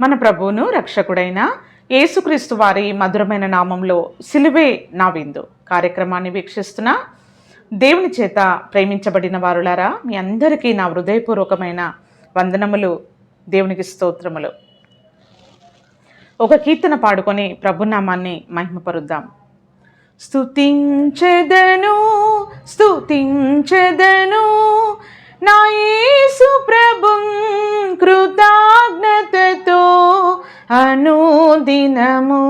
మన ప్రభువును రక్షకుడైన యేసుక్రీస్తు వారి మధురమైన నామంలో సిలువే నా విందు కార్యక్రమాన్ని వీక్షిస్తున్న దేవుని చేత ప్రేమించబడిన వారులారా, మీ అందరికీ నా హృదయపూర్వకమైన వందనములు, దేవునికి స్తోత్రములు. ఒక కీర్తన పాడుకొని ప్రభునామాన్ని మహిమపరుద్దాం. స్తుతించెదను స్తుతించెదను నా యేసు ప్రభున్ కృతజ్ఞతతో అనుదినము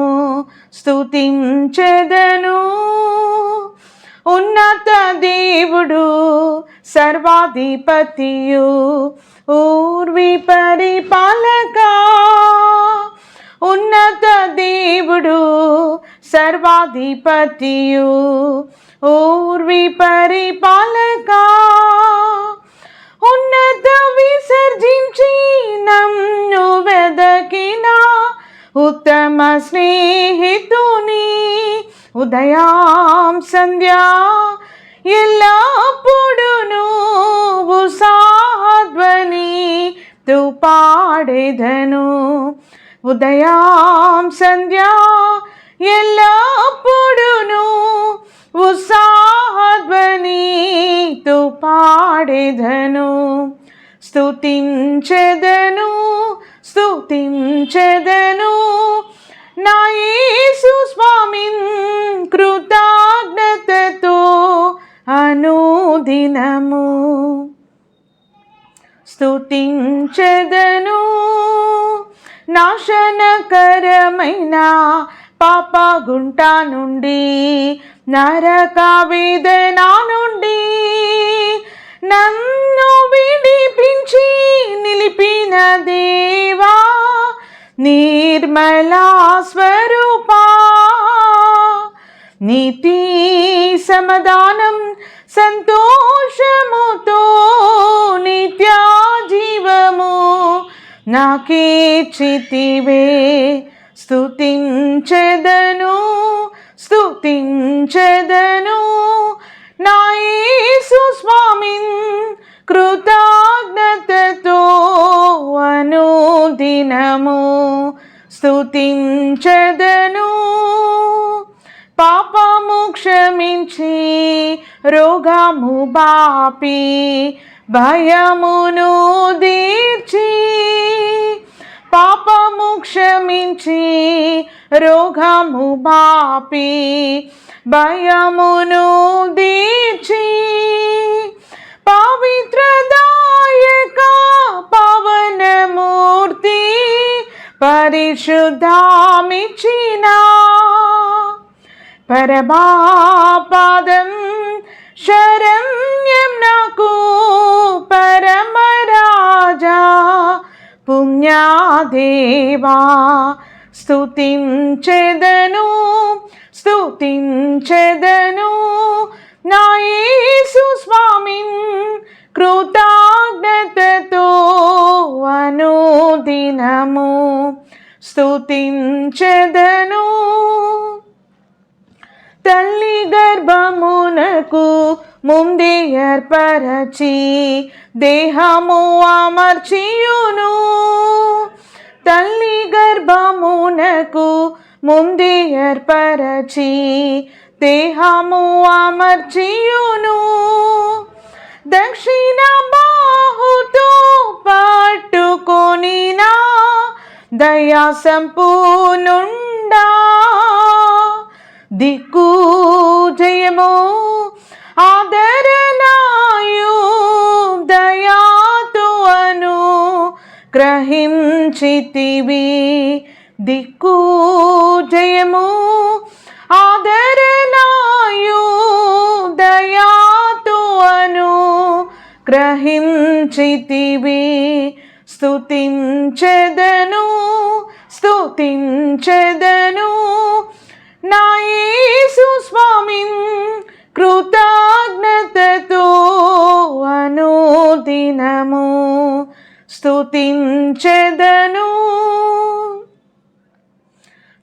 స్తుతించెదను. ఉన్నత దేవుడు సర్వాధిపతియు ఊర్వి పరిపాలక, ఉన్నత దేవుడు సర్వాధిపతియు ఊర్వి పరిపాలక, ఉన్నత విసర్జించి నన్ను వెదకిన ఉత్తమ స్నేహితుని, ఉదయం సంధ్యా ఎల్లప్పుడును ఉత్సాహధ్వనితో పాడెదను. ఉదయం సంధ్యా ఎల్లప్పుడును ఉత్సాహధ్వనితో పాడెదను. స్తుతించెదను స్తుతించెదను నా యేసు స్వామిన్ కృతజ్ఞతతో అనుదినము స్తుతించెదను. నాశనకరమైన పాపగుంట నుండి, నరక వేదన నుండి నన్ను విడిపించి నిలిపిన దేవా, నిర్మలా స్వరూపా, నీతి సమాధానం సంతోషముతో నిత్య జీవము నాకిచ్చితివే. స్తుతించెదను స్తుతించెదను నా యేసు స్వామిన్ కృతజ్ఞతతో అనుదినము స్తుతించెదను. పాపము క్షమించి రోగము బాపి భయమును దీర్చి, పాపము క్షమించి రోగము బాపి భయమును దీర్చి, పవిత్రదాయక పవనమూర్తి పరిశుద్ధామిచ్చిన పరమాపాదం శరణ్యం నాకు పరమరాజా పుణ్యదేవా. స్తుతించెదను స్తుతించెదను నా యేసు స్వామిన్ కృతజ్ఞతతో అనుదినము స్తుతించెదను. తల్లి గర్భమునకు ముందే ఏర్పరచి దేహము అమర్చియును, తల్లి గర్భమునకు ముందే ఏర్పరచి దేహము అమర్చియును, దక్షిణ బాహుతో పట్టుకొనినా దయా సంపూర్ణుండా, దిక్కు జయము ఆదరణాయు దయాతో అను గ్రహించితివి. దిక్కు జయము ఆదరణాయు దయాతో అను గ్రహించితివి. స్తుతించెదను స్తుతించెదను నా యేసు స్వామిన్ కృతజ్ఞతతో అనుదినము స్తుతించెదను.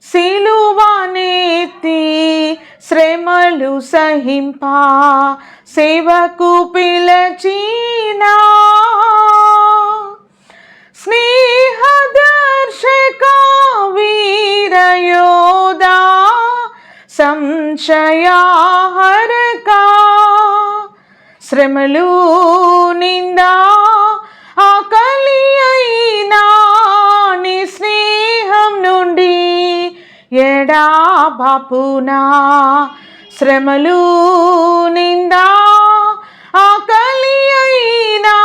సిలువనెత్తి శ్రమలు సహింప సేవకు పిలచిన స్నేహదర్శ వీరయోధా సంశయాహరకా శ్రమలు నిందా ఆకలి అయినా నీ స్నేహం నుండి ఎడబాపునా శ్రమలు నిందా ఆకలి అయినా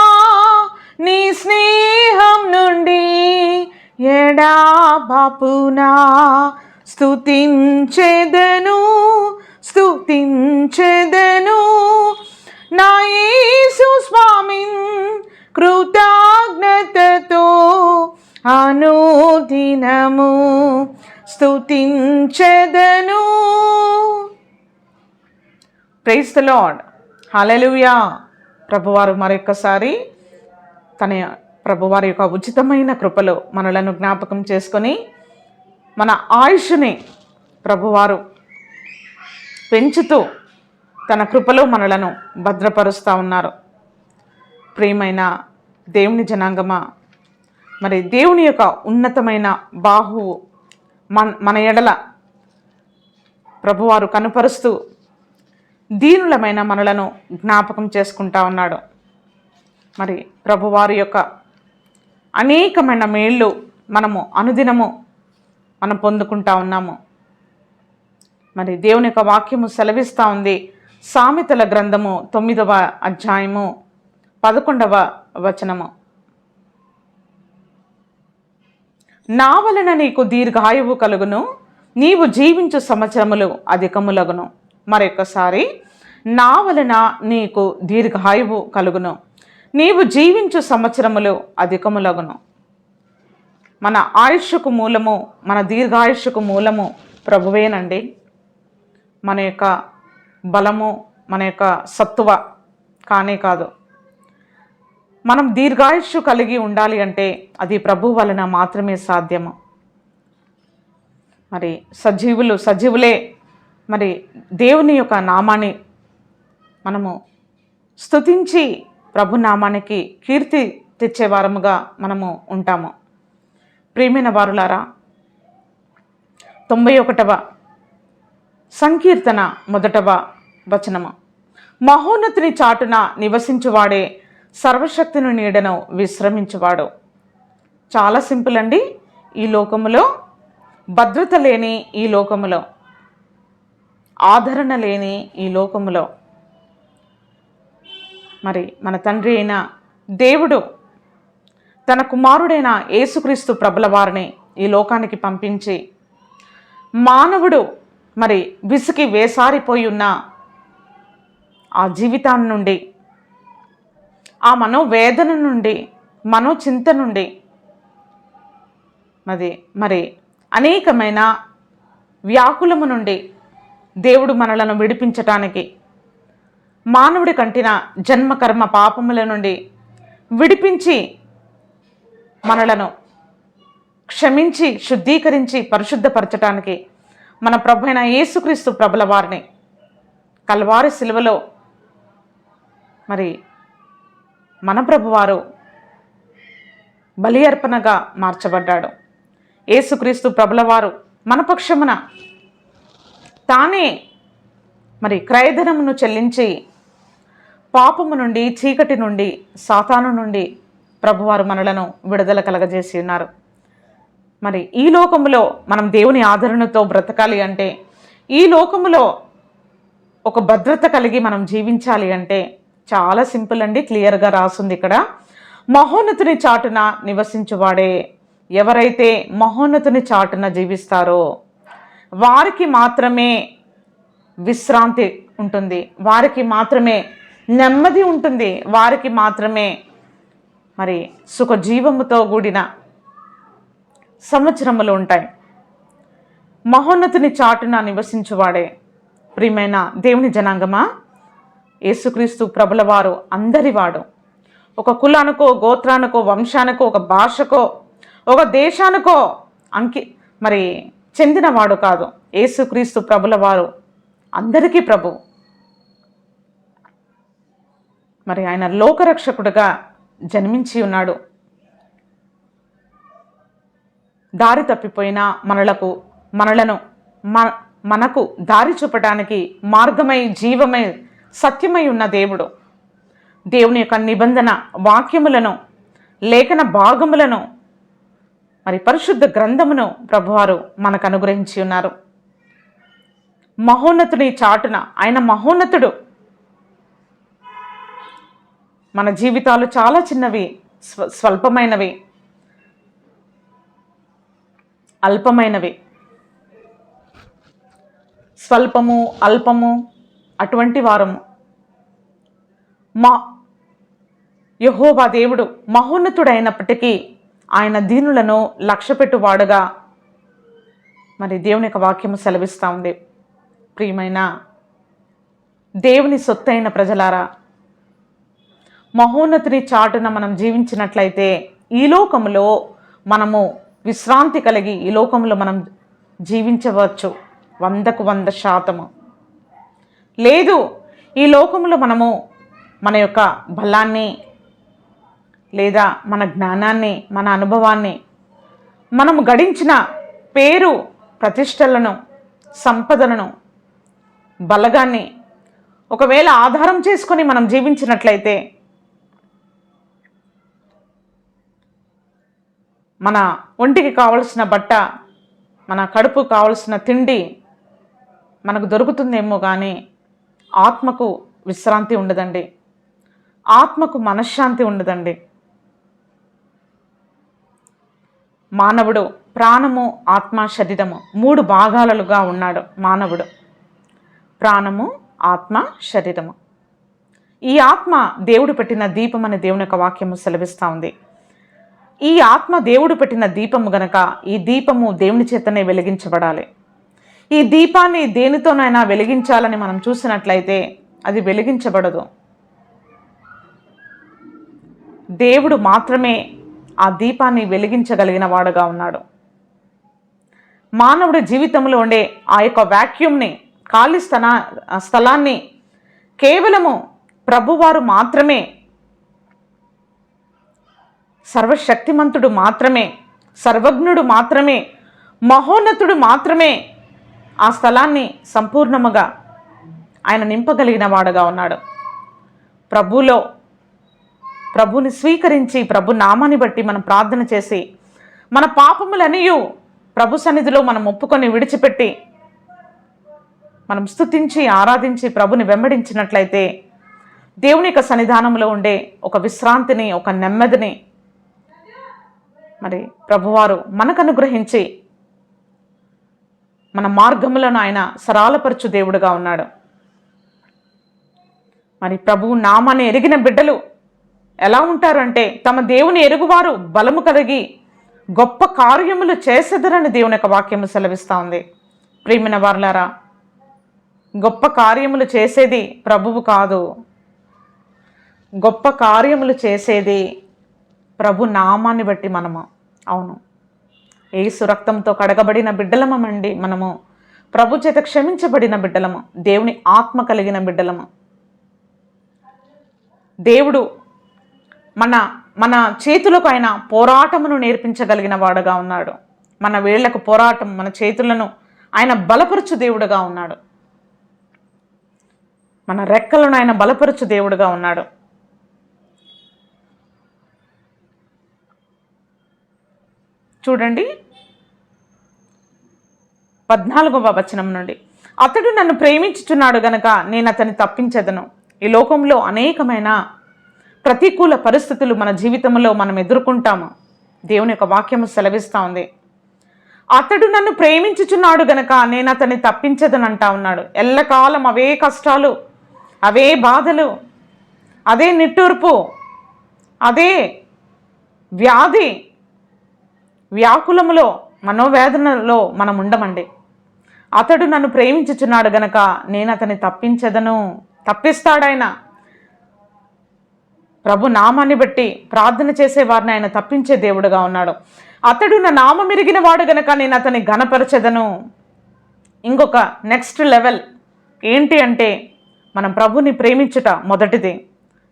నీ స్నేహం నుండి ఎడబాపునా స్తుతించెదను నా యేసు స్వామిన్ కృతజ్ఞతతో అనుదినము స్తుతించెదను. Praise the Lord. హల్లెలూయా. ప్రభువారు మరొకసారి ప్రభువారి యొక్క ఉచితమైన కృపలో మనలను జ్ఞాపకం చేసుకొని మన ఆయుష్ని ప్రభువారు పెంచుతూ తన కృపలో మనలను భద్రపరుస్తూ ఉన్నారు. ప్రియమైన దేవుని జనాంగమా, మరి దేవుని యొక్క ఉన్నతమైన బాహువు మన ఎడల ప్రభువారు కనుపరుస్తూ దీనులమైన మనలను జ్ఞాపకం చేసుకుంటా ఉన్నాడు. మరి ప్రభువారి యొక్క అనేకమైన మేళ్ళు మనము అనుదినము మనం పొందుకుంటా ఉన్నాము. మరి దేవుని యొక్క వాక్యము సెలవిస్తూ ఉంది. సామెతల గ్రంథము 9వ అధ్యాయము 11వ వచనము. నా వలన నీకు దీర్ఘాయువు కలుగును, నీవు జీవించు సంవత్సరములు అధికములగును. మరొకసారి, నా వలన నీకు దీర్ఘాయువు కలుగును, నీవు జీవించు సంవత్సరములు అధికములగును. మన ఆయుష్కు మూలము, మన దీర్ఘాయుష్కు మూలము ప్రభువేనండి. మన యొక్క బలము, మన యొక్క సత్తువ కానే కాదు. మనం దీర్ఘాయుష్షు కలిగి ఉండాలి అంటే అది ప్రభు వలన మాత్రమే సాధ్యము. మరి సజీవులే మరి దేవుని యొక్క నామాన్ని మనము స్తుతించి ప్రభు నామానికి కీర్తి తెచ్చేవారముగా మనము ఉంటాము. ప్రియమైన వారులారా, 91వ సంకీర్తన 1వ వచనము. మహోన్నతుని చాటున నివసించువాడే సర్వశక్తిని నీడను విశ్రమించువాడు. చాలా సింపుల్ అండి. ఈ లోకములో భద్రత లేని ఈ లోకములో, ఆదరణ లేని ఈ లోకములో మరి మన తండ్రి అయిన దేవుడు తన కుమారుడైన యేసుక్రీస్తు ప్రభుల వారిని ఈ లోకానికి పంపించి మానవుడు మరి విసికి వేసారిపోయి ఉన్న ఆ జీవితాన్ని నుండి, ఆ మనోవేదన నుండి, మనోచింత నుండి మరి అనేకమైన వ్యాకులము నుండి దేవుడు మనలను విడిపించటానికి, మానవుడి కంటిన జన్మకర్మ పాపముల నుండి విడిపించి మనలను క్షమించి శుద్ధీకరించి పరిశుద్ధపరచటానికి మన ప్రభు అయిన యేసుక్రీస్తు ప్రభుల వారిని కల్వారి శిలువలో మరి మన ప్రభువారు బలి అర్పణగా మార్చబడ్డాడు. యేసుక్రీస్తు ప్రభుల వారు మన పక్షమున తానే మరి క్రయధనమును చెల్లించి పాపము నుండి, చీకటి నుండి, సాతాను నుండి ప్రభువారు మనలను విడుదల కలగజేసి ఉన్నారు. మరి ఈ లోకములో మనం దేవుని ఆదరణతో బ్రతకాలి అంటే, ఈ లోకములో ఒక భద్రత కలిగి మనం జీవించాలి అంటే చాలా సింపుల్ అండి. క్లియర్గా రాసుంది ఇక్కడ. మహోన్నతుని చాటున నివసించువాడే. ఎవరైతే మహోన్నతుని చాటున జీవిస్తారో వారికి మాత్రమే విశ్రాంతి ఉంటుంది, వారికి మాత్రమే నెమ్మది ఉంటుంది, వారికి మాత్రమే మరి సుఖజీవముతో కూడిన సంవత్సరములు ఉంటాయి. మహోన్నతుని చాటున నివసించువాడే. ప్రియమైన దేవుని జనాంగమా, యేసుక్రీస్తు ప్రభుల వారు అందరివాడు. ఒక కులానికో, గోత్రానికో, వంశానికో, ఒక భాషకో, ఒక దేశానికో మరి చెందినవాడు కాదు. యేసుక్రీస్తు ప్రభుల వారు అందరికీ ప్రభు. మరి ఆయన లోకరక్షకుడుగా జన్మించి ఉన్నాడు. దారి తప్పిపోయిన మనకు దారి చూపటానికి మార్గమై, జీవమై, సత్యమై ఉన్న దేవుడు, దేవుని యొక్క నిబంధన వాక్యములను, లేఖన భాగములను, మరి పరిశుద్ధ గ్రంథమును ప్రభువారు మనకు అనుగ్రహించి ఉన్నారు. మహోన్నతుని చాటున, ఆయన మహోన్నతుడు. మన జీవితాలు చాలా చిన్నవి, స్వల్పమైనవి, అల్పమైనవి. స్వల్పము, అల్పము అటువంటి వారము. యెహోవా దేవుడు మహోన్నతుడైనప్పటికీ ఆయన దీనులను లక్ష్యపెట్టువాడుగా మరి దేవుని యొక్క వాక్యము సెలవిస్తూ ఉంది. ప్రియమైన దేవుని సొత్తైన ప్రజలారా, మహోన్నతుని చాటున మనం జీవించినట్లయితే ఈ లోకములో మనము విశ్రాంతి కలిగి ఈ లోకంలో మనం జీవించవచ్చు 100%. లేదు, ఈ లోకంలో మనము మన యొక్క బలాన్ని, లేదా మన జ్ఞానాన్ని, మన అనుభవాన్ని, మనము గడించిన పేరు ప్రతిష్టలను, సంపదలను, బలగాన్ని ఒకవేళ ఆధారం చేసుకొని మనం జీవించినట్లయితే మన ఒంటికి కావలసిన బట్ట, మన కడుపు కావలసిన తిండి మనకు దొరుకుతుందేమో కానీ ఆత్మకు విశ్రాంతి ఉండదండి, ఆత్మకు మనశ్శాంతి ఉండదండి. మానవుడు ప్రాణము, ఆత్మ, శరీరము 3 భాగాలుగా ఉన్నాడు. మానవుడు ప్రాణము, ఆత్మ, శరీరము. ఈ ఆత్మ దేవుడు పెట్టిన దీపం అని దేవుని యొక్క వాక్యము సెలవిస్తూ ఉంది. ఈ ఆత్మ దేవుడు పెట్టిన దీపము గనక ఈ దీపము దేవుని చేతనే వెలిగించబడాలి. ఈ దీపాన్ని దేనితోనైనా వెలిగించాలని మనం చూసినట్లయితే అది వెలిగించబడదు. దేవుడు మాత్రమే ఆ దీపాన్ని వెలిగించగలిగిన వాడుగా ఉన్నాడు. మానవుడి జీవితంలో ఉండే ఆ యొక్క వాక్యూమ్ని, ఖాళీ స్థలాన్ని కేవలము ప్రభువారు మాత్రమే, సర్వశక్తిమంతుడు మాత్రమే, సర్వజ్ఞుడు మాత్రమే, మహోన్నతుడు మాత్రమే ఆ స్థలాన్ని సంపూర్ణముగా ఆయన నింపగలిగిన వాడుగా ఉన్నాడు. ప్రభుని స్వీకరించి, ప్రభు నామాన్ని బట్టి మనం ప్రార్థన చేసి, మన పాపములనియు ప్రభు సన్నిధిలో మనం ఒప్పుకొని విడిచిపెట్టి మనం స్తుతించి, ఆరాధించి ప్రభుని వెంబడించినట్లయితే దేవుని యొక్క సన్నిధానంలో ఉండే ఒక విశ్రాంతిని, ఒక నెమ్మదిని మరి ప్రభువారు మనకు అనుగ్రహించి మన మార్గములను ఆయన సరళపరచు దేవుడుగా ఉన్నాడు. మరి ప్రభువు నామాన్ని ఎరిగిన బిడ్డలు ఎలా ఉంటారంటే, తమ దేవుని ఎరుగువారు బలము కలిగి గొప్ప కార్యములు చేసేదరని దేవుని యొక్క వాక్యము సెలవిస్తూ ఉంది. ప్రియమైన వారలారా, గొప్ప కార్యములు చేసేది ప్రభువు కాదు, గొప్ప కార్యములు చేసేది ప్రభు నామాన్ని బట్టి మనము. అవును, యేసు రక్తంతో కడగబడిన బిడ్డలమండి మనము, ప్రభు చేత క్షమించబడిన బిడ్డలము, దేవుని ఆత్మ కలిగిన బిడ్డలము. దేవుడు మన చేతులకు ఆయన పోరాటమును నేర్పించగలిగిన వాడుగా ఉన్నాడు. మన వేళ్లకు పోరాటం, మన చేతులను ఆయన బలపరచు దేవుడుగా ఉన్నాడు. మన రెక్కలను ఆయన బలపరచు దేవుడుగా ఉన్నాడు. చూడండి 14వ వచనం నుండి, అతడు నన్ను ప్రేమించుచున్నాడు గనక నేను అతన్ని తప్పించదను. ఈ లోకంలో అనేకమైన ప్రతికూల పరిస్థితులు మన జీవితంలో మనం ఎదుర్కొంటాము. దేవుని యొక్క వాక్యము సెలవిస్తూ ఉంది. అతడు నన్ను ప్రేమించుచున్నాడు గనక నేను అతన్ని తప్పించదని అంటా ఉన్నాడు. ఎల్లకాలం అవే కష్టాలు, అవే బాధలు, అదే నిట్టూర్పు, అదే వ్యాధి, వ్యాకులములో, మనోవేదనలో మనం ఉండమండి. అతడు నన్ను ప్రేమించుచున్నాడు గనక నేను అతన్ని తప్పించదను. తప్పిస్తాడాయన. ప్రభు నామాన్ని బట్టి ప్రార్థన చేసేవారిని ఆయన తప్పించే దేవుడుగా ఉన్నాడు. అతడు నా నామం ఎరిగిన వాడు గనక నేను అతన్ని ఘనపరచెదను. ఇంకొక నెక్స్ట్ లెవెల్ ఏంటి అంటే, మనం ప్రభుని ప్రేమించుట మొదటిది.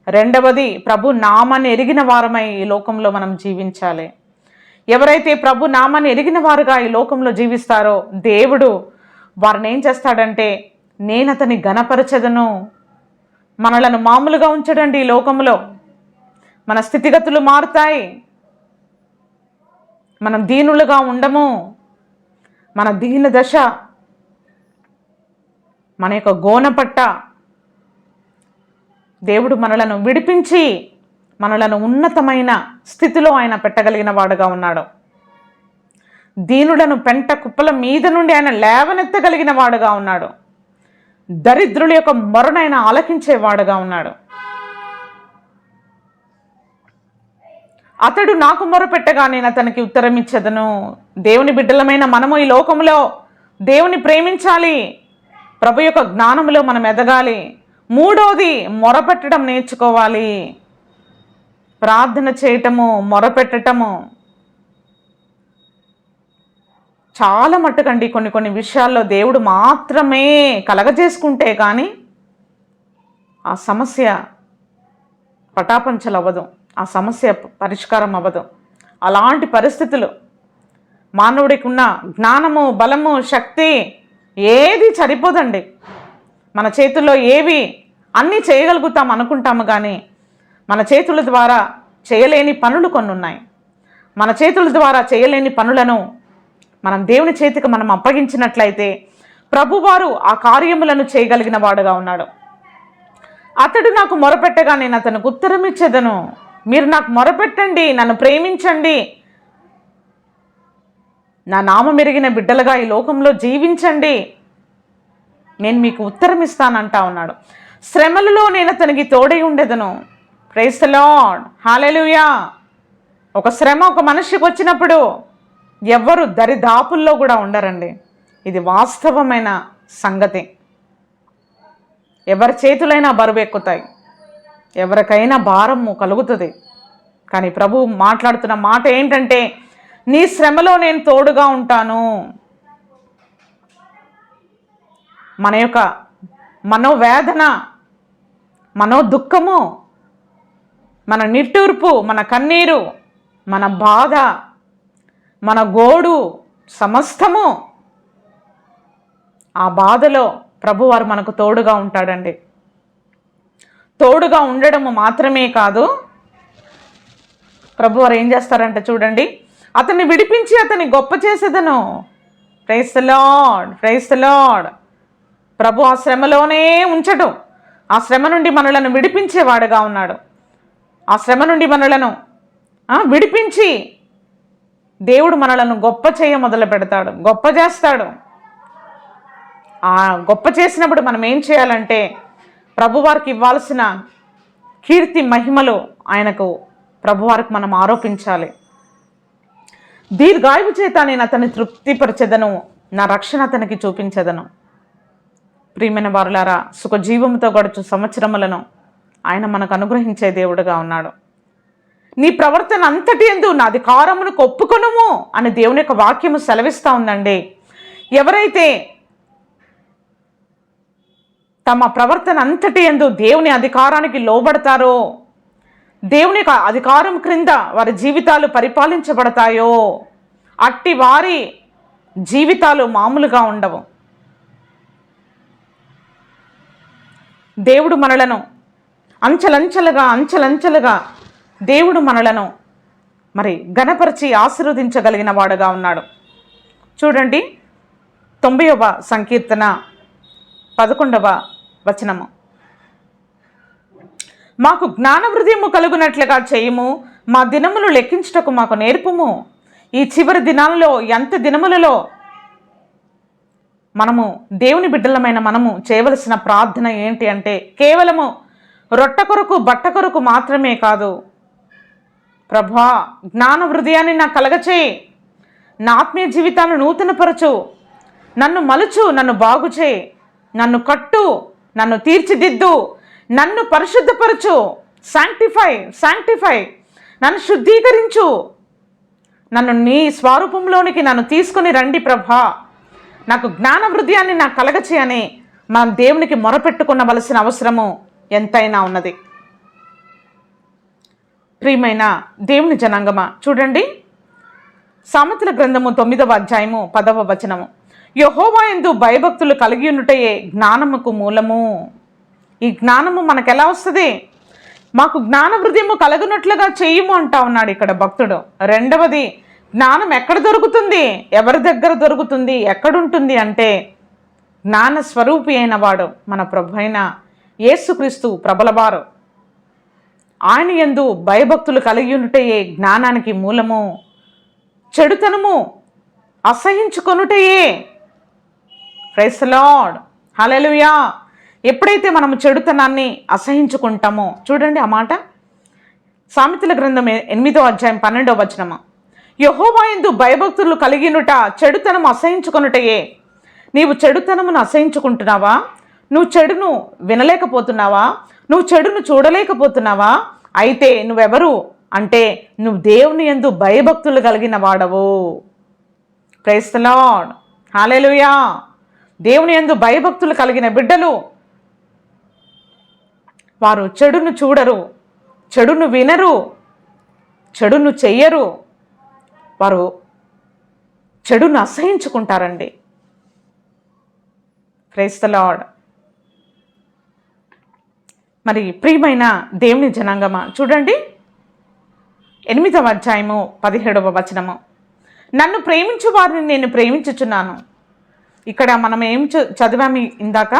రెండవది, ప్రభు నామాన్ని ఎరిగిన వారమై ఈ లోకంలో మనం జీవించాలి. ఎవరైతే ప్రభు నామాన్ని ఎరిగిన వారుగా ఈ లోకంలో జీవిస్తారో దేవుడు వారిని ఏం చేస్తాడంటే, నేను అతని ఘనపరచదను. మనలను మామూలుగా ఉంచడండి. ఈ లోకంలో మన స్థితిగతులు మారుతాయి. మనం దీనులుగా ఉండము. మన దీన దశ, మన యొక్క గోనపట్ట దేవుడు మనలను విడిపించి మనలను ఉన్నతమైన స్థితిలో ఆయన పెట్టగలిగిన వాడుగా ఉన్నాడు. దీనులను పెంట కుప్పల మీద నుండి ఆయన లేవనెత్తగలిగిన వాడుగా ఉన్నాడు. దరిద్రుల యొక్క మొరనైన ఆలకించేవాడుగా ఉన్నాడు. అతడు నాకు మొరపెట్టగా నేను అతనికి ఉత్తరం ఇచ్చేదను. దేవుని బిడ్డలమైన మనము ఈ లోకంలో దేవుని ప్రేమించాలి. ప్రభు యొక్క జ్ఞానంలో మనం ఎదగాలి. మూడోది, మొరపెట్టడం నేర్చుకోవాలి. ప్రార్థన చేయటము, మొరపెట్టటము చాలా మట్టుకండి కొన్ని విషయాల్లో దేవుడు మాత్రమే కలగజేసుకుంటే కానీ ఆ సమస్య పటాపంచలు అవ్వదు, ఆ సమస్య పరిష్కారం అవ్వదు. అలాంటి పరిస్థితులు మానవుడికి ఉన్న జ్ఞానము, బలము, శక్తి ఏది సరిపోదండి. మన చేతుల్లో ఏవి అన్నీ చేయగలుగుతాం అనుకుంటాము, కానీ మన చేతుల ద్వారా చేయలేని పనులు కొన్ని ఉన్నాయి. మన చేతుల ద్వారా చేయలేని పనులను మనం దేవుని చేతికి మనం అప్పగించినట్లయితే ప్రభువారు ఆ కార్యములను చేయగలిగిన వాడుగా ఉన్నాడు. అతడు నాకు మొరపెట్టగా నేను అతనికి ఉత్తరం ఇచ్చేదను. మీరు నాకు మొరపెట్టండి, నన్ను ప్రేమించండి, నా నామం ఎరిగిన బిడ్డలుగా ఈ లోకంలో జీవించండి, నేను మీకు ఉత్తరం ఇస్తానంటా ఉన్నాడు. శ్రమలలో నేను అతనికి తోడై ఉండేదను. ప్రైజ్ ది లార్డ్, హల్లెలూయా. ఒక శ్రమ ఒక మనిషికి వచ్చినప్పుడు ఎవ్వరు దరిదాపుల్లో కూడా ఉండరండి. ఇది వాస్తవమైన సంగతి. ఎవరి చేతులైనా బరువు ఎక్కుతాయి, ఎవరికైనా భారము కలుగుతుంది. కానీ ప్రభు మాట్లాడుతున్న మాట ఏంటంటే, నీ శ్రమలో నేను తోడుగా ఉంటాను. మన యొక్క మనోవేదన, మనో దుఃఖము, మన నిట్టూర్పు, మన కన్నీరు, మన బాధ, మన గోడు సమస్తము, ఆ బాధలో ప్రభువారు మనకు తోడుగా ఉంటాడండి. తోడుగా ఉండడము మాత్రమే కాదు, ప్రభువారు ఏం చేస్తారంటే చూడండి, అతన్ని విడిపించి అతన్ని గొప్ప చేసేదను. Praise the Lord, praise the Lord. ప్రభు ఆ శ్రమలోనే ఉంచడు. ఆ శ్రమ నుండి మనలను విడిపించేవాడుగా ఉన్నాడు. ఆ శ్రమ నుండి మనలను విడిపించి దేవుడు మనలను గొప్ప చేయ మొదలు పెడతాడు, గొప్ప చేస్తాడు. ఆ గొప్ప చేసినప్పుడు మనం ఏం చేయాలంటే, ప్రభువారికి ఇవ్వాల్సిన కీర్తి మహిమలు ఆయనకు, ప్రభువారికి మనం ఆరోపించాలి. దీర్ఘాయువు చేత నేను అతన్ని తృప్తిపరచెదను, నా రక్షణ అతనికి చూపించెదను. ప్రియమైన వారులారా, సుఖజీవముతో గడుచు సంవత్సరములను ఆయన మనకు అనుగ్రహించే దేవుడుగా ఉన్నాడు. నీ ప్రవర్తన అంతటి యందు నా అధికారమును ఒప్పుకొనుము అని దేవుని యొక్క వాక్యము సెలవిస్తూ ఉందండి. ఎవరైతే తమ ప్రవర్తన అంతటి యందు దేవుని అధికారానికి లోబడతారో, దేవుని యొక్క అధికారం క్రింద వారి జీవితాలు పరిపాలించబడతాయో, అట్టి వారి జీవితాలు మామూలుగా ఉండవు. దేవుడు మనలను అంచెలంచెలుగా దేవుడు మనలను మరి ఘనపరిచి ఆశీర్వదించగలిగిన వాడుగా ఉన్నాడు. చూడండి, 90వ సంకీర్తన 11వ వచనము. మాకు జ్ఞాన హృదయము కలుగునట్లుగా చేయుము, మా దినములు లెక్కించుటకు మాకు నేర్పుము. ఈ చివరి దినాలలో, ఎంత దినములలో మనము దేవుని బిడ్డలమైన మనము చేయవలసిన ప్రార్థన ఏంటి అంటే, కేవలము రొట్ట కొరకు బట్ట కొరకు మాత్రమే కాదు, ప్రభా జ్ఞాన హృదయాన్ని నాకు కలగచేయి, నా ఆత్మీయ జీవితాన్ని నూతనపరచు, నన్ను మలుచు, నన్ను బాగుచేయి, నన్ను కట్టు, నన్ను తీర్చిదిద్దు, నన్ను పరిశుద్ధపరచు, శాంక్టిఫై, నన్ను శుద్ధీకరించు, నన్ను నీ స్వరూపంలోనికి నన్ను తీసుకుని రండి ప్రభా, నాకు జ్ఞాన హృదయాన్ని నాకు కలగచేయని మనం దేవునికి మొరపెట్టుకునవలసిన అవసరము ఎంతైనా ఉన్నది. ప్రియమైన దేవుని జనాంగమా, చూడండి, సామెతల గ్రంథము 9వ అధ్యాయము 10వ వచనము. యెహోవా యందు భయభక్తులు కలిగి ఉండుటయే జ్ఞానముకు మూలము. ఈ జ్ఞానము మనకు ఎలా వస్తుంది? మాకు జ్ఞాన హృదయము కలుగునట్లుగా చేయుము అంటా ఉన్నాడు ఇక్కడ భక్తుడు. రెండవది, జ్ఞానం ఎక్కడ దొరుకుతుంది, ఎవరి దగ్గర దొరుకుతుంది, ఎక్కడుంటుంది అంటే జ్ఞాన స్వరూపి అయిన వాడు మన ప్రభు అయిన యేసుక్రీస్తు ప్రబలవారు. ఆయన యందు భయభక్తులు కలిగి ఉంటయే జ్ఞానానికి మూలము. చెడుతనము అసహించుకొనుటయే. ప్రైజ్ ది లార్డ్, హల్లెలూయా. ఎప్పుడైతే మనము చెడుతనాన్ని అసహించుకుంటామో, చూడండి ఆ మాట, సామెతల గ్రంథం 8వ అధ్యాయం 12వ వచనము. యెహోవా యందు భయభక్తులు కలిగినుట చెడుతనం అసహించుకొనుటయే. నీవు చెడుతనమును అసహించుకుంటున్నావా? నువ్వు చెడును వినలేకపోతున్నావా? నువ్వు చెడును చూడలేకపోతున్నావా? అయితే నువ్వెవరు అంటే నువ్వు దేవుని యందు భయభక్తులు కలిగిన వాడవు. ప్రైజ్ ది లార్డ్, హల్లెలూయా. దేవుని యందు భయభక్తులు కలిగిన బిడ్డలు వారు చెడును చూడరు, చెడును వినరు, చెడును చెయ్యరు. వారు చెడును అసహించుకుంటారండి. Praise the lord. మరి ప్రియమైన దేవుని జనాంగమా, చూడండి 8వ అధ్యాయము 17వ వచనము. నన్ను ప్రేమించు వారిని నేను ప్రేమించుచున్నాను. ఇక్కడ మనం ఏం చదివాము ఇందాక,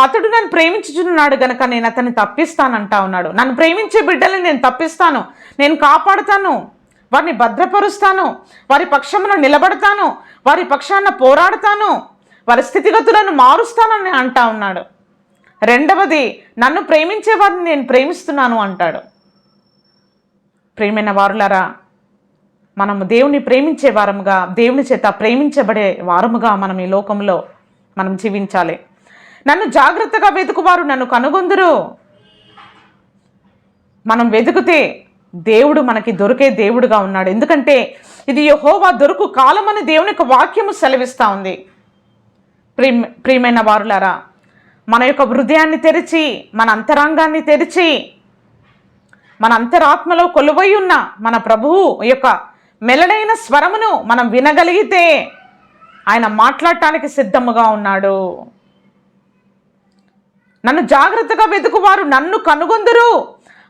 అతడు నన్ను ప్రేమించుచున్నాడు గనక నేను అతన్ని తప్పిస్తానంటా ఉన్నాడు. నన్ను ప్రేమించే బిడ్డల్ని నేను తప్పిస్తాను, నేను కాపాడుతాను, వారిని భద్రపరుస్తాను, వారి పక్షమున నిలబడతాను, వారి పక్షాన పోరాడతాను, వారి స్థితిగతులను మారుస్తానని అంటా ఉన్నాడు. రెండవది, నన్ను ప్రేమించే వారిని నేను ప్రేమిస్తున్నాను అంటాడు. ప్రియమైన వారులారా, మనము దేవుని ప్రేమించే వారముగా, దేవుని చేత ప్రేమించబడే వారముగా మనం ఈ లోకంలో మనం జీవించాలి. నన్ను జాగ్రత్తగా వెతుకువారు నన్ను కనుగొందురు. మనం వెతుకుతే దేవుడు మనకి దొరికే దేవుడుగా ఉన్నాడు. ఎందుకంటే ఇది యెహోవా దొరుకు కాలమని దేవుని యొక్క వాక్యము సెలవిస్తూ ఉంది. ప్రియమైన వారులారా, మన యొక్క హృదయాన్ని తెరిచి, మన అంతరంగాన్ని తెరిచి, మన అంతరాత్మలో కొలువై ఉన్న మన ప్రభువు యొక్క మెలడైన స్వరమును మనం వినగలిగితే ఆయన మాట్లాడటానికి సిద్ధముగా ఉన్నాడు. నన్ను జాగ్రత్తగా వెతుకువారు నన్ను కనుగొందురు.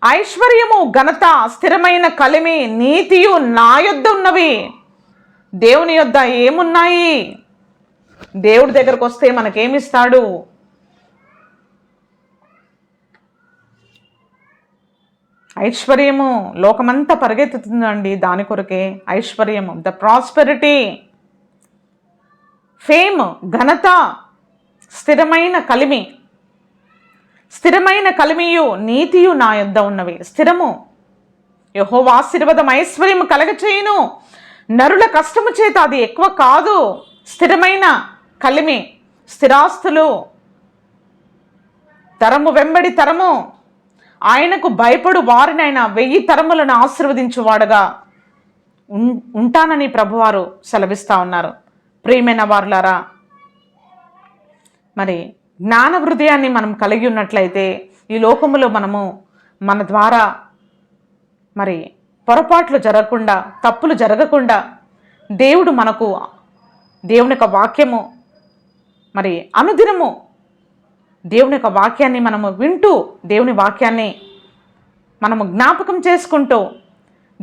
ఐశ్వర్యము, ఘనత, స్థిరమైన కలిమి, నీతియు నా యొద్ద ఉన్నవి. దేవుని యొద్ద ఏమున్నాయి? దేవుడి దగ్గరకు వస్తే మనకేమిస్తాడు? ఐశ్వర్యము. లోకమంతా పరిగెత్తుతుందండి దాని కొరకే. ఐశ్వర్యము, ద ప్రాస్పెరిటీ, ఫేమ్, ఘనత, స్థిరమైన కలిమి. స్థిరమైన కలిమియు నీతియు నా యొద్ద ఉన్నవి. స్థిరము, యెహోవా ఆశీర్వాదం ఐశ్వర్యము కలగచేయును. నరుల కష్టము చేత అది ఎక్కువ కాదు. స్థిరమైన కలిమి, స్థిరాస్తులు, తరము వెంబడి తరము, ఆయనకు భయపడు వారినైనా 1000 తరములను ఆశీర్వదించువాడుగా ఉంటానని ప్రభువారు సెలవిస్తూ ఉన్నారు. ప్రియమైన వారులారా, మరి జ్ఞాన హృదయాన్ని మనం కలిగి ఉన్నట్లయితే ఈ లోకములో మనము మన ద్వారా మరి పొరపాట్లు జరగకుండా, తప్పులు జరగకుండా దేవుడు మనకు దేవుని యొక్క వాక్యము మరి అనుదినము దేవుని యొక్క వాక్యాన్ని మనము వింటూ, దేవుని వాక్యాన్ని మనము జ్ఞాపకం చేసుకుంటూ,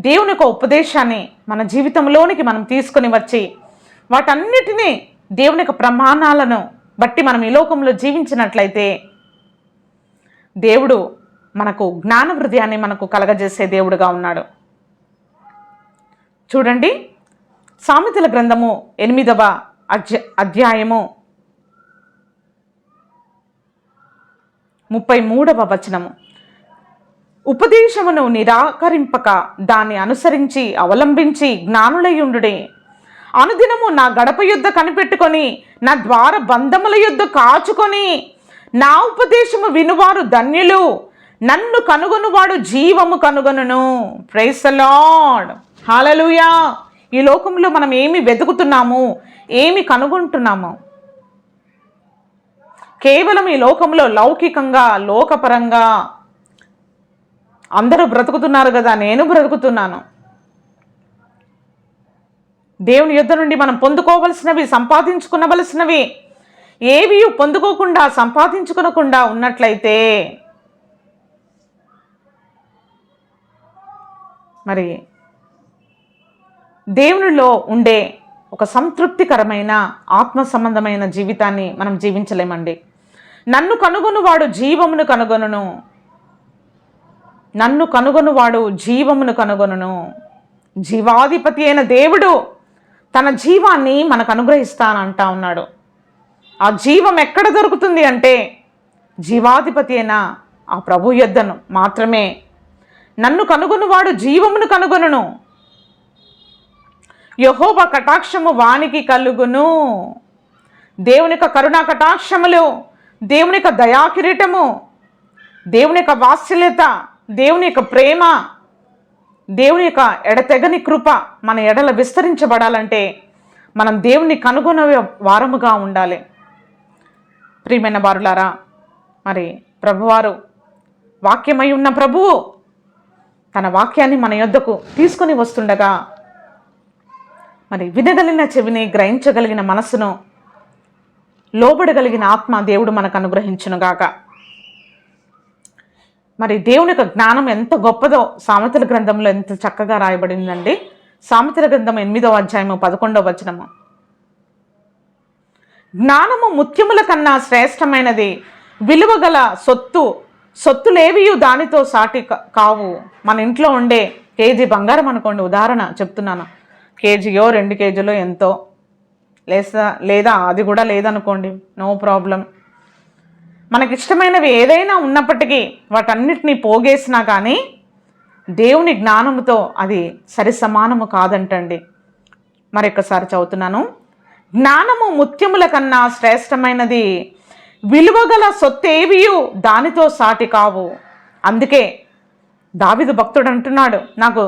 దేవుని యొక్క ఉపదేశాన్ని మన జీవితంలోనికి మనం తీసుకొని వచ్చి వాటన్నిటినీ దేవుని యొక్క ప్రమాణాలను బట్టి మనం ఈ లోకంలో జీవించినట్లయితే దేవుడు మనకు జ్ఞాన హృదయాన్ని మనకు కలగజేసే దేవుడుగా ఉన్నాడు. చూడండి, సామెతల గ్రంథము 8వ అధ్యాయము 33వ వచనము. ఉపదేశమును నిరాకరింపక దాన్ని అనుసరించి అవలంబించి జ్ఞానులయుండుడే. అనుదినము నా గడప యుద్ధ కనిపెట్టుకొని, నా ద్వార బంధముల యుద్ధ కాచుకొని, నా ఉపదేశము వినువారు ధన్యులు, నన్ను కనుగొనువాడు జీవము కనుగొనును. ప్రైజ్ ది లార్డ్, హల్లెలూయా. ఈ లోకంలో మనం ఏమి వెతుకుతున్నాము, ఏమి కనుగొంటున్నాము? కేవలం ఈ లోకంలో లౌకికంగా, లోకపరంగా అందరూ బ్రతుకుతున్నారు కదా, నేను బ్రతుకుతున్నాను. దేవుని యుద్ధ నుండి మనం పొందుకోవలసినవి, సంపాదించుకునవలసినవి ఏవి పొందుకోకుండా, సంపాదించుకునకుండా ఉన్నట్లయితే మరి దేవునిలో ఉండే ఒక సంతృప్తికరమైన ఆత్మ సంబంధమైన జీవితాన్ని మనం జీవించలేమండి. నన్ను కనుగొనువాడు జీవమును కనుగొనును, నన్ను కనుగొనువాడు జీవమును కనుగొనును. జీవాధిపతి అయిన దేవుడు తన జీవాన్ని మనకు అనుగ్రహిస్తానంటా ఉన్నాడు. ఆ జీవం ఎక్కడ దొరుకుతుంది అంటే జీవాధిపతి అయిన ఆ ప్రభు యొద్దను మాత్రమే. నన్ను కనుగొనువాడు జీవమును కనుగొనును, యెహోవా కటాక్షము వానికి కలుగును. దేవుని యొక్క కరుణా కటాక్షములు, దేవుని యొక్క దయాకిరీటము, దేవుని యొక్క వాత్సల్యత, దేవుని యొక్క ప్రేమ, దేవుని యొక్క ఎడతెగని కృప మన ఎడల విస్తరించబడాలంటే మనం దేవుని కనుగొనే వారముగా ఉండాలి. ప్రియమైన వారులారా, మరి ప్రభువారు వాక్యమై ఉన్న ప్రభువు తన వాక్యాన్ని మన యొద్దకు తీసుకొని వస్తుండగా మరి వినగలిగిన చెవిని, గ్రహించగలిగిన మనసును, లోబడగలిగిన ఆత్మ దేవుడు మనకు అనుగ్రహించునుగాక. మరి దేవుని యొక్క జ్ఞానం ఎంత గొప్పదో సామెతల గ్రంథంలో ఎంత చక్కగా రాయబడిందండి. సామెతల గ్రంథం 8వ అధ్యాయము 11వ వచనము. జ్ఞానము ముత్యముల కన్నా శ్రేష్టమైనది, విలువగల సొత్తులేవియు దానితో సాటి కావు. మన ఇంట్లో ఉండే కేజీ బంగారం అనుకోండి, ఉదాహరణ చెప్తున్నాను, కేజీయో 2 కేజీలో ఎంతో లేదా అది కూడా లేదనుకోండి, నో ప్రాబ్లం. మనకిష్టమైనవి ఏదైనా ఉన్నప్పటికీ వాటన్నిటినీ పోగేసినా కానీ దేవుని జ్ఞానముతో అది సరిసమానము కాదంటండి. మరొకసారి చదువుతున్నాను. జ్ఞానము ముత్యముల కన్నా శ్రేష్టమైనది, విలువగల సొత్తేవియు దానితో సాటి కావు. అందుకే దావీదు భక్తుడు అంటున్నాడు, నాకు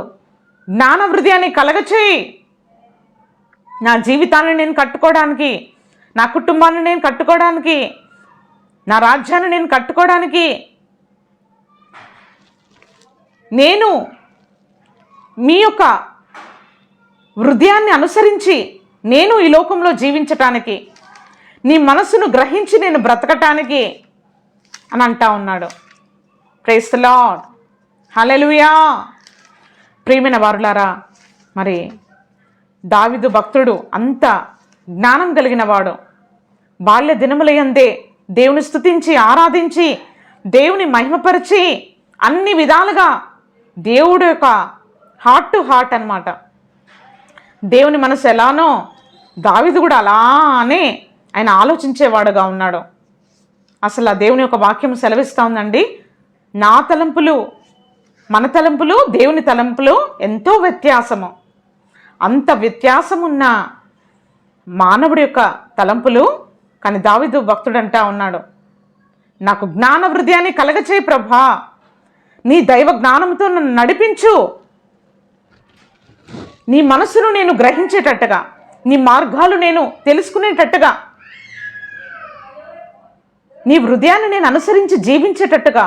జ్ఞాన హృదయాన్ని కలగచేయి, నా జీవితాన్ని నేను కట్టుకోవడానికి, నా కుటుంబాన్ని నేను కట్టుకోవడానికి, నా రాజ్యాన్ని నేను కట్టుకోవడానికి, నేను మీ యొక్క హృదయాన్ని అనుసరించి నేను ఈ లోకంలో జీవించటానికి, నీ మనసును గ్రహించి నేను బ్రతకటానికి అని అంటా ఉన్నాడు. ప్రైజ్ ది లార్డ్, హల్లెలూయా. ప్రియమైన వారులారా, మరి దావీదు భక్తుడు అంత జ్ఞానం కలిగిన వాడు. బాల్య దినములయందే దేవుని స్తుతించి, ఆరాధించి, దేవుని మహిమపరిచి, అన్ని విధాలుగా దేవుడు యొక్క హార్ట్ టు హార్ట్ అన్నమాట. దేవుని మనసు ఎలానో దావీదు కూడా అలానే ఆయన ఆలోచించేవాడుగా ఉన్నాడు. అసలు ఆ దేవుని యొక్క వాక్యం సెలవిస్తూ ఉందండి, నా తలంపులు మన తలంపులు దేవుని తలంపులు ఎంతో వ్యత్యాసము. అంత వ్యత్యాసమున్న మానవుడి యొక్క తలంపులు, కానీ దావీదు భక్తుడు అంటా ఉన్నాడు, నాకు జ్ఞాన హృదయాన్ని కలగచేయి ప్రభా, నీ దైవ జ్ఞానంతో నన్ను నడిపించు, నీ మనసును నేను గ్రహించేటట్టుగా, నీ మార్గాలు నేను తెలుసుకునేటట్టుగా, నీ హృదయాన్ని నేను అనుసరించి జీవించేటట్టుగా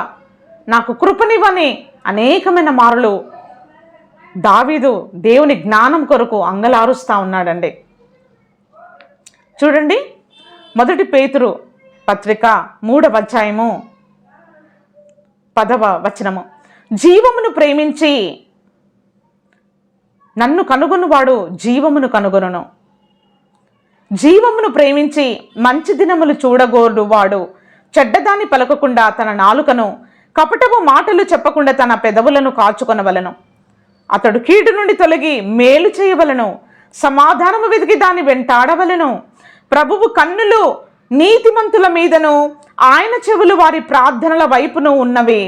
నాకు కృపనివ్వని అనేకమైన మారులు దావీదు దేవుని జ్ఞానం కొరకు అంగలారుస్తూ ఉన్నాడండి. చూడండి, 1 పేతురు పత్రిక 3వ అధ్యాయము 10వ వచనము. జీవమును ప్రేమించి నన్ను కనుగొనువాడు జీవమును కనుగొనును. జీవమును ప్రేమించి మంచి దినములు చూడగోరువాడు చెడ్డదాన్ని పలకకుండా తన నాలుకను, కపటపు మాటలు చెప్పకుండా తన పెదవులను కాచుకొనవలను. అతడు కీడు నుండి తొలగి మేలు చేయవలను, సమాధానము వెతికి దాన్ని వెంటాడవలను. ప్రభువు కన్నులు నీతిమంతుల మీదను, ఆయన చెవులు వారి ప్రార్థనల వైపును ఉన్నవి,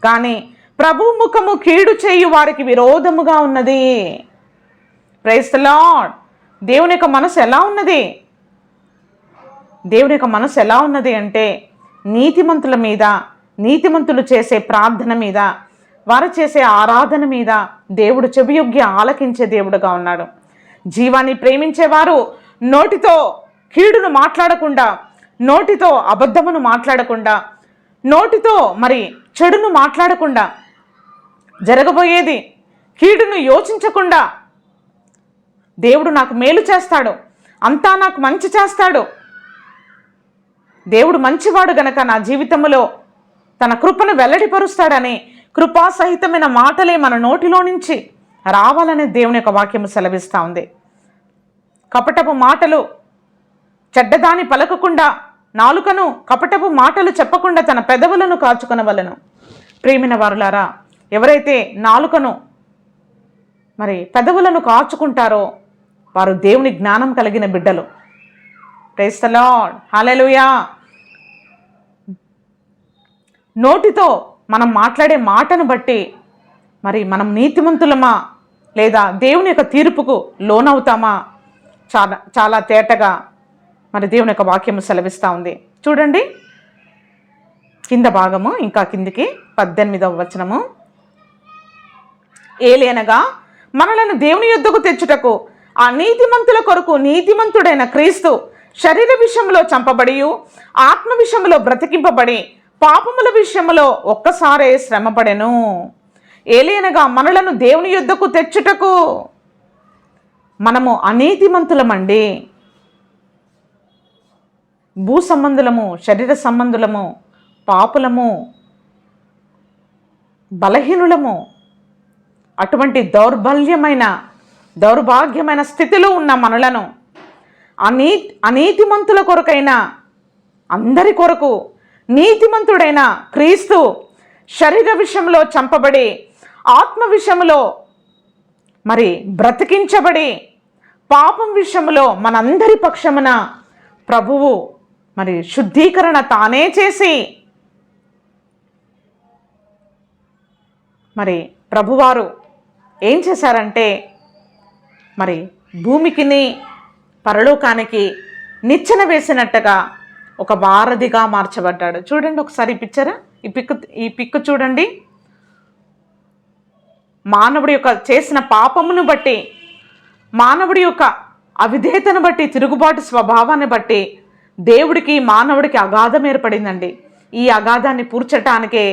కానీ ప్రభువు ముఖము కీడు చేయు వారికి విరోధముగా ఉన్నది. Praise the Lord. దేవుని యొక్క మనసు ఎలా ఉన్నది? దేవుని యొక్క మనసు ఎలా ఉన్నది అంటే నీతిమంతుల మీద, నీతిమంతులు చేసే ప్రార్థన మీద, వారు చేసే ఆరాధన మీద దేవుడు చెవియొగ్గి ఆలకించే దేవుడుగా ఉన్నాడు. జీవాన్ని ప్రేమించేవారు నోటితో కీడును మాట్లాడకుండా, నోటితో అబద్ధమును మాట్లాడకుండా, నోటితో మరి చెడును మాట్లాడకుండా, జరగబోయేది కీడును యోచించకుండా దేవుడు నాకు మేలు చేస్తాడు, అంతా నాకు మంచి చేస్తాడు, దేవుడు మంచివాడు గనక నా జీవితంలో తన కృపను వెల్లడిపరుస్తాడని కృపాసహితమైన మాటలే మన నోటిలో నుంచి రావాలనే దేవుని యొక్క వాక్యము సెలవిస్తూ ఉంది. కపటపు మాటలు చెడ్డదాని పలకకుండా, నాలుకను కపటపు మాటలు చెప్పకుండా తన పెదవులను కాచుకొనవలెను. ప్రియమైన వారులారా, ఎవరైతే నాలుకను పెదవులను కాచుకుంటారో వారు దేవుని జ్ఞానం కలిగిన బిడ్డలు. ప్రైజ్ ది లార్డ్, హల్లెలూయా. నోటితో మనం మాట్లాడే మాటను బట్టి మనం నీతిమంతులమా లేదా దేవుని యొక్క తీర్పుకు లోనవుతామా చాలా చాలా తేటగా దేవుని యొక్క వాక్యము సెలవిస్తూ ఉంది. చూడండి కింద భాగము, ఇంకా కిందికి 18వ వచనము. ఏలైనగా మనలను దేవుని యొద్దకు తెచ్చుటకు ఆ నీతిమంతుల కొరకు నీతిమంతుడైన క్రీస్తు శరీర విషయంలో చంపబడి ఆత్మ విషయంలో బ్రతికింపబడి పాపముల విషయంలో ఒక్కసారే శ్రమపడెను. ఏలైనగా మనలను దేవుని యొద్దకు తెచ్చుటకు. మనము అనీతిమంతులమండి, భూ సంబంధులము, శరీర సంబంధులము, పాపులము, బలహీనులము. అటువంటి దౌర్భాగ్యమైన స్థితిలో ఉన్న మనలను అనీతిమంతుల కొరకైనా అందరి కొరకు నీతిమంతుడైన క్రీస్తు శరీర విషయంలో చంపబడి ఆత్మ విషయంలో బ్రతికించబడి పాపం విషయంలో మనందరి పక్షమున ప్రభువు శుద్ధీకరణ తానే చేసి ప్రభువారు ఏం చేశారంటే భూమికిని పరలోకానికి నిచ్చెన వేసినట్టుగా ఒక వారధిగా మార్చబడ్డాడు. చూడండి ఒకసారి ఈ పిక్కు చూడండి. మానవుడి యొక్క చేసిన పాపమును బట్టి, మానవుడి యొక్క అవిధేయతను బట్టి, తిరుగుబాటు స్వభావాన్ని బట్టి దేవుడికి మానవుడికి అగాధం ఏర్పడిందండి. ఈ అగాధాన్ని పూడ్చటానికే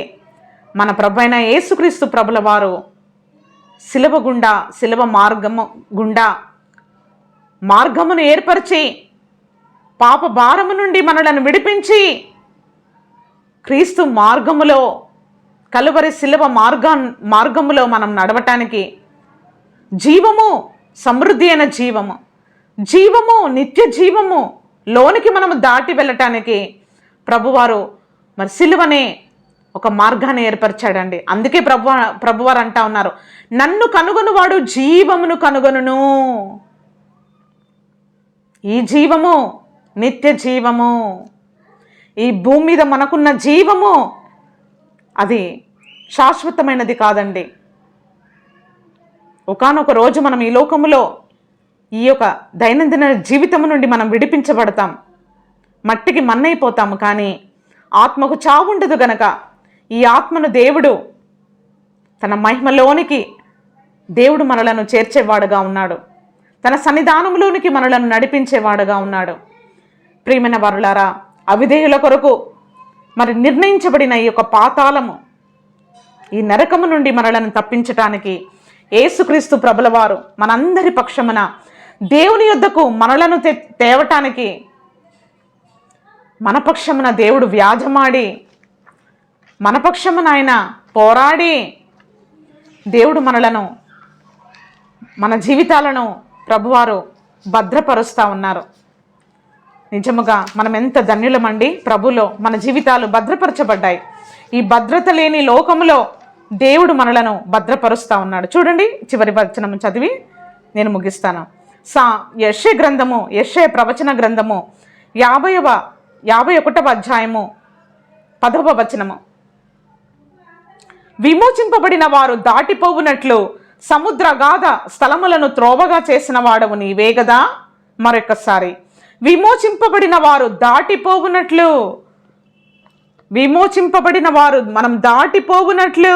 మన ప్రభు అయిన యేసుక్రీస్తు ప్రభుల వారు శిలువ మార్గమును ఏర్పరిచి పాప భారము నుండి మనలను విడిపించి క్రీస్తు మార్గములో కలువరి శిలువ మార్గములో మనం నడవటానికి జీవము, సమృద్ధి అయిన జీవము, నిత్య జీవము లోనికి మనము దాటి వెళ్ళటానికి ప్రభువారు శిలువనే ఒక మార్గాన్ని ఏర్పరిచాడండి. అందుకే ప్రభువారు అంటా ఉన్నారు, నన్ను కనుగొనువాడు జీవమును కనుగొనును. ఈ జీవము నిత్య జీవము, ఈ భూమి మీద మనకున్న జీవము అది శాశ్వతమైనది కాదండి. ఒకానొక రోజు మనం ఈ లోకములో ఈ యొక్క దైనందిన జీవితం నుండి మనం విడిపించబడతాం, మట్టికి మన్నైపోతాము. కానీ ఆత్మకు చావు ఉండదు గనక ఈ ఆత్మను దేవుడు తన మహిమలోనికి దేవుడు మనలను చేర్చేవాడుగా ఉన్నాడు, తన సన్నిధానంలోనికి మనలను నడిపించేవాడుగా ఉన్నాడు. ప్రియమైన వారులారా, అవిధేయుల కొరకు నిర్ణయించబడిన ఈ యొక్క పాతాళము, ఈ నరకము నుండి మనలను తప్పించటానికి యేసుక్రీస్తు ప్రభుల వారు మనందరి పక్షమున దేవుని యొద్దకు మనలను తేవటానికి మన పక్షమున దేవుడు వ్యాజమాడి, మన పక్షమున ఆయన పోరాడి దేవుడు మన జీవితాలను ప్రభువారు భద్రపరుస్తూ ఉన్నారు. నిజముగా మనం ఎంత ధన్యులమండి. ప్రభులో మన జీవితాలు భద్రపరచబడ్డాయి. ఈ భద్రత లేని లోకములో దేవుడు మనలను భద్రపరుస్తూ ఉన్నాడు. చూడండి చివరి వచనం చదివి నేను ముగిస్తాను. యెషయా ప్రవచన గ్రంథము 51వ అధ్యాయము 10వ వచనము. విమోచింపబడిన వారు దాటిపోవునట్లు సముద్రగాధ స్థలములను త్రోవగా చేసిన వాడవు నీవే గదా. మరొకసారి, విమోచింపబడిన వారు దాటిపోవునట్లు, విమోచింపబడిన వారు మనం దాటిపోవునట్లు,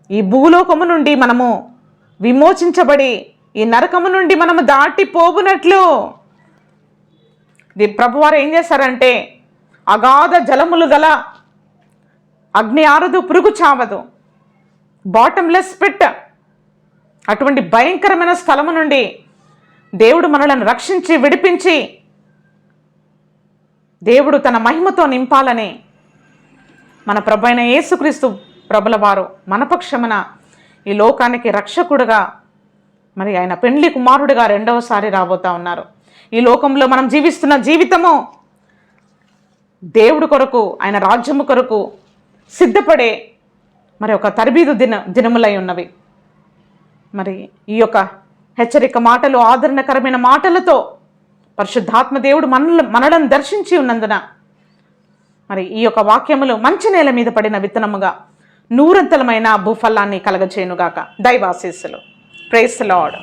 ఈ భూలోకము నుండి మనము విమోచించబడి ఈ నరకము నుండి మనము దాటిపోవునట్లు ప్రభువారు ఏం చేశారంటే, అగాధ జలములు గల అగ్ని ఆరదు, పురుగు చావదు, బాటమ్లెస్ పిట్, అటువంటి భయంకరమైన స్థలము నుండి దేవుడు మనలను రక్షించి విడిపించి దేవుడు తన మహిమతో నింపాలని మన ప్రభు అయిన యేసుక్రీస్తు ప్రభుల వారు మన పక్షమున ఈ లోకానికి రక్షకుడుగా మరి ఆయన పెండ్లి కుమారుడిగా రెండవసారి రాబోతా ఉన్నారు. ఈ లోకంలో మనం జీవిస్తున్న జీవితము దేవుడు కొరకు, ఆయన రాజ్యము కొరకు సిద్ధపడే మరి ఒక తరబీదు దినములై ఉన్నవి. మరి ఈ యొక్క హెచ్చరిక మాటలు, ఆదరణకరమైన మాటలతో పరిశుద్ధాత్మ దేవుడు మనలను దర్శించి ఉన్నందున మరి ఈ యొక్క వాక్యములు మంచి నేల మీద పడిన విత్తనముగా నూరంతలమైన భూఫలాన్ని కలగచేయునుగాక. దైవాశీస్సులు. Praise the lord.